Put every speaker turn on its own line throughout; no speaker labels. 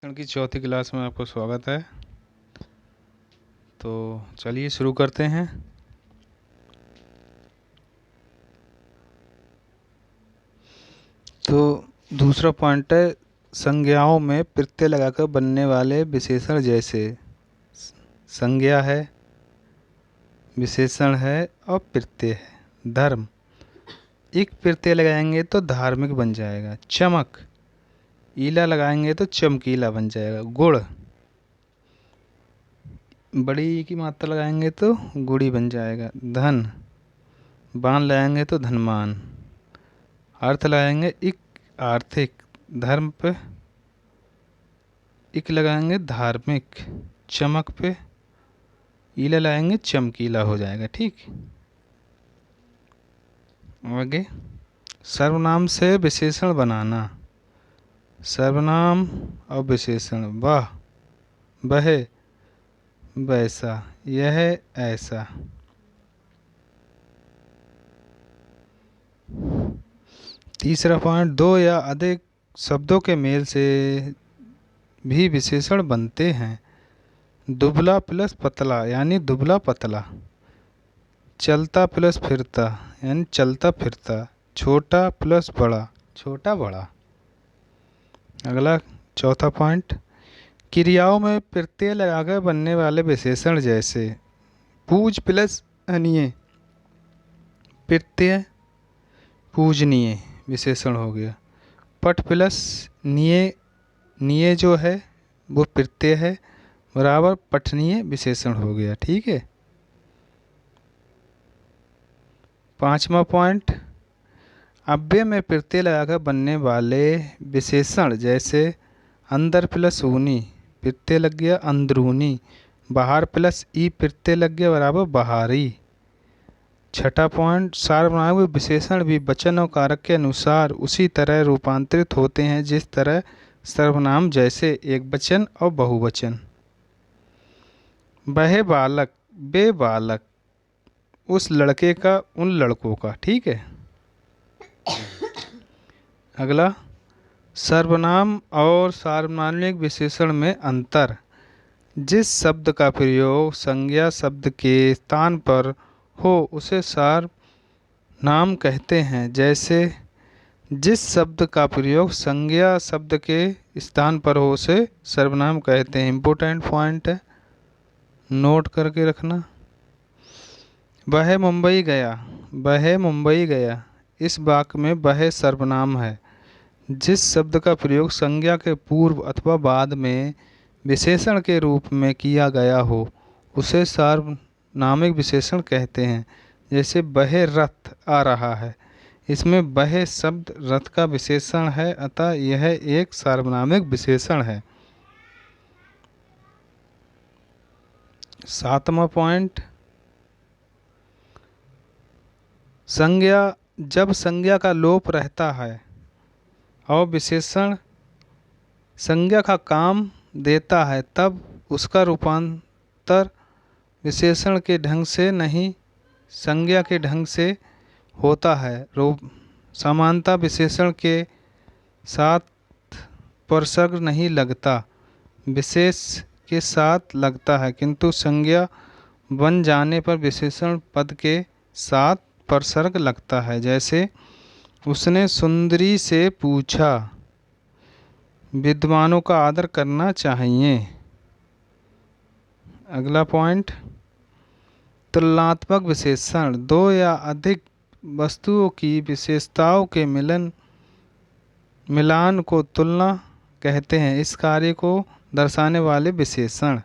की चौथी क्लास में आपको स्वागत है। तो चलिए शुरू करते हैं। तो दूसरा पॉइंट है संज्ञाओं में प्रत्यय लगाकर बनने वाले विशेषण, जैसे संज्ञा है, विशेषण है और प्रत्यय है। धर्म, एक प्रत्यय लगाएंगे तो धार्मिक बन जाएगा। चमक, ईला लगाएंगे तो चमकीला बन जाएगा। गुण, बड़ी ई की मात्रा लगाएंगे तो गुड़ी बन जाएगा। धन, बाण लगाएंगे तो धनवान। अर्थ लगाएंगे इक, आर्थिक। धर्म पे इक लगाएंगे धार्मिक। चमक पे ईला लगाएंगे चमकीला हो जाएगा। ठीक, आगे सर्वनाम से विशेषण बनाना। सर्वनाम और विशेषण, वह, वह, वैसा, यह, ऐसा। तीसरा पॉइंट, दो या अधिक शब्दों के मेल से भी विशेषण बनते हैं। दुबला प्लस पतला यानी दुबला पतला। चलता प्लस फिरता यानी चलता फिरता। छोटा प्लस बड़ा, छोटा बड़ा। अगला चौथा पॉइंट, क्रियाओं में प्रत्यय लगाकर बनने वाले विशेषण, जैसे पूज प्लस अनीय, प्रत्यय पूजनीय विशेषण हो गया। पट प्लस निये, निये जो है वो प्रत्यय है, बराबर पठनीय विशेषण हो गया। ठीक है। पांचवा पॉइंट, अव्यय में प्रत्यय लगाकर बनने वाले विशेषण, जैसे अंदर प्लस ऊनी, प्रत्यय लग गया अंदरूनी। बाहर प्लस ई, प्रत्यय लग गया बराबर बाहरी। छठा पॉइंट, सार्वनामिक विशेषण भी वचन और कारक के अनुसार उसी तरह रूपांतरित होते हैं जिस तरह सर्वनाम, जैसे एक वचन और बहुवचन। वह बालक, बे बालक, उस लड़के का, उन लड़कों का। ठीक है। अगला सर्वनाम और सार्वनामिक विशेषण में अंतर। जिस शब्द का प्रयोग संज्ञा शब्द के स्थान पर हो उसे सर्वनाम कहते हैं। जैसे जिस शब्द का प्रयोग संज्ञा शब्द के स्थान पर हो उसे सर्वनाम कहते हैं। इम्पोर्टेंट पॉइंट है, नोट करके रखना। वह मुंबई गया, वह मुंबई गया, इस वाक्य में वह सर्वनाम है। जिस शब्द का प्रयोग संज्ञा के पूर्व अथवा बाद में विशेषण के रूप में किया गया हो उसे सार्वनामिक विशेषण कहते हैं। जैसे वह रथ आ रहा है, इसमें वह शब्द रथ का विशेषण है, अतः यह एक सार्वनामिक विशेषण है। सातवां पॉइंट, संज्ञा, जब संज्ञा का लोप रहता है और विशेषण संज्ञा का काम देता है तब उसका रूपांतर विशेषण के ढंग से नहीं संज्ञा के ढंग से होता है। रूप समानता विशेषण के साथ परसर्ग नहीं लगता, विशेष के साथ लगता है, किंतु संज्ञा बन जाने पर विशेषण पद के साथ परसर्ग लगता है। जैसे उसने सुंदरी से पूछा, विद्वानों का आदर करना चाहिए। अगला पॉइंट, तुलनात्मक विशेषण, दो या अधिक वस्तुओं की विशेषताओं के मिलान को तुलना कहते हैं। इस कार्य को दर्शाने वाले विशेषण।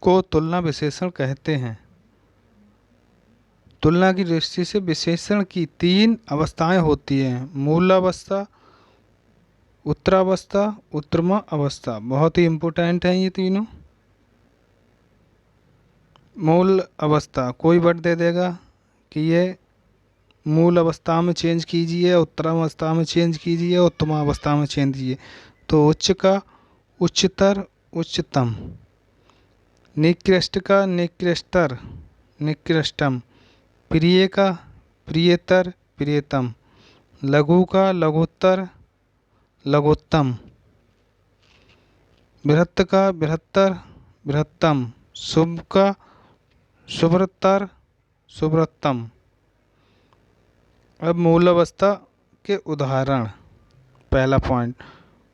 को तुलना विशेषण कहते हैं। तुलना की दृष्टि से विशेषण की तीन अवस्थाएं होती हैं, मूलावस्था, उत्तरावस्था, उत्तरमा अवस्था। बहुत ही इम्पोर्टेंट है ये तीनों। मूल अवस्था, कोई वर्ड दे देगा कि ये मूल अवस्था में चेंज कीजिए, उत्तरावस्था में चेंज कीजिए, उत्तमावस्था में चेंज कीजिए। तो उच्च का उच्चतर, उच्चतम। निकृष्ट का निकृष्टर, निकृष्टम। प्रिय का प्रियतर, प्रियतम। लघु का लघुत्तर, लघुत्तम। बृहत् का बृहत्तर, बृहत्तम। शुभ का शुभ्रतर, शुभ्रतम। अब मूल अवस्था के उदाहरण। पहला पॉइंट,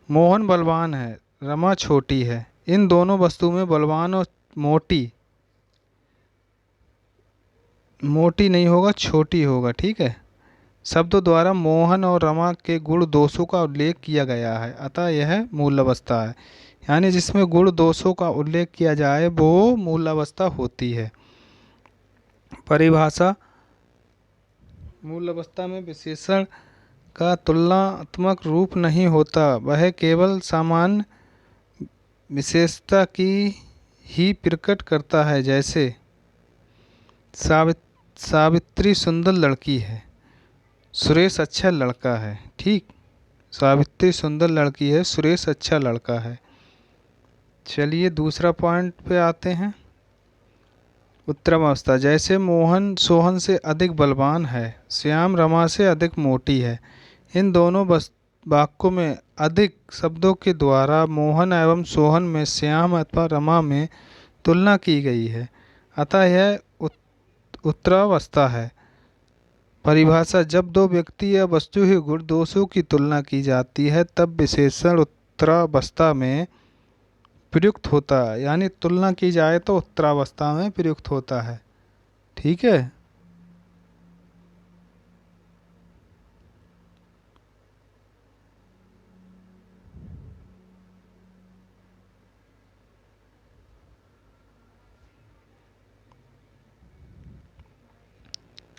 मोहन बलवान है, रमा छोटी है। इन दोनों वस्तु में बलवान और मोटी, मोटी नहीं होगा, छोटी होगा, ठीक है। शब्दों द्वारा मोहन और रमा के गुण दोषों का उल्लेख किया गया है, अतः यह मूल अवस्था है। यानी जिसमें गुण दोषों का उल्लेख किया जाए वो मूल अवस्था होती है। परिभाषा, मूल अवस्था में विशेषण का तुलनात्मक रूप नहीं होता, वह केवल सामान्य विशेषता की ही प्रकट करता है। जैसे सावित्री सुंदर लड़की है, सुरेश अच्छा लड़का है, ठीक। सावित्री सुंदर लड़की है, सुरेश अच्छा लड़का है। चलिए दूसरा पॉइंट पे आते हैं। उत्तरम अवस्था, जैसे मोहन सोहन से अधिक बलवान है, श्याम रमा से अधिक मोटी है। इन दोनों वाक्यों में अधिक शब्दों के द्वारा मोहन एवं सोहन में श्याम अथवा रमा में तुलना की गई है, अतः यह उत्तरावस्था है। परिभाषा, जब दो व्यक्ति या वस्तु के गुण दोषों की तुलना की जाती है तब विशेषण उत्तरावस्था में प्रयुक्त होता है। यानी तुलना की जाए तो उत्तरावस्था में प्रयुक्त होता है, ठीक है।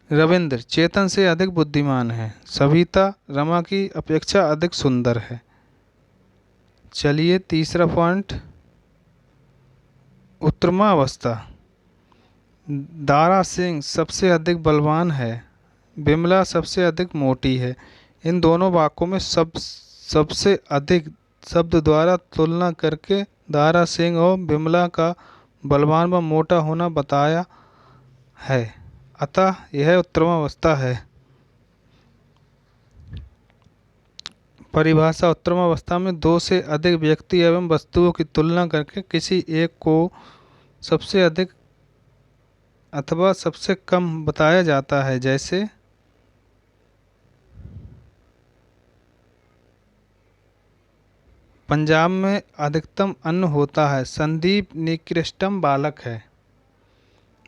रविंद्र चेतन से अधिक बुद्धिमान है, सविता रमा की अपेक्षा अधिक सुंदर है। चलिए तीसरा पॉइंट, उत्तरमा अवस्था, दारा सिंह सबसे अधिक बलवान है, बिमला सबसे अधिक मोटी है। इन दोनों वाक्यों में सबसे अधिक शब्द द्वारा तुलना करके दारा सिंह और बिमला का बलवान व मोटा होना बताया है, अतः यह उत्तमावस्था है। परिभाषा, उत्तमावस्था में दो से अधिक व्यक्ति एवं वस्तुओं की तुलना करके किसी एक को सबसे अधिक अथवा सबसे कम बताया जाता है। जैसे पंजाब में अधिकतम अन्न होता है, संदीप निकृष्टम बालक है।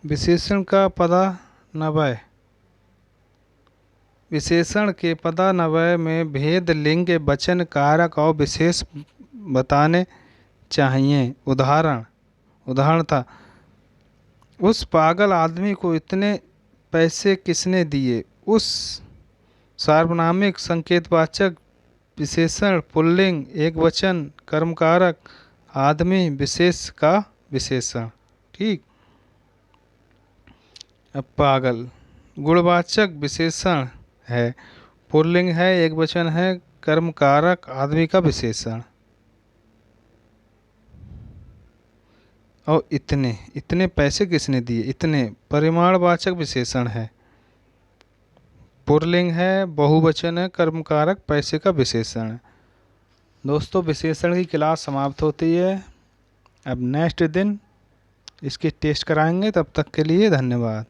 विशेषण का पदान्वय, विशेषण के पदान्वय में भेद, लिंग, वचन, कारक और विशेष बताने चाहिए। उदाहरण था, उस पागल आदमी को इतने पैसे किसने दिए। उस सार्वनामिक संकेतवाचक विशेषण पुल्लिंग, एकवचन, कर्मकारक, आदमी, विशेष का विशेषण, ठीक। अब पागल गुणवाचक विशेषण है, पुल्लिंग है, एकवचन है, कर्मकारक, आदमी का विशेषण। और इतने पैसे किसने दिए, इतने परिमाणवाचक विशेषण है, पुल्लिंग है, बहुवचन है, कर्मकारक, पैसे का विशेषण है। दोस्तों विशेषण की क्लास समाप्त होती है, अब नेक्स्ट दिन इसकी टेस्ट कराएंगे। तब तक के लिए धन्यवाद।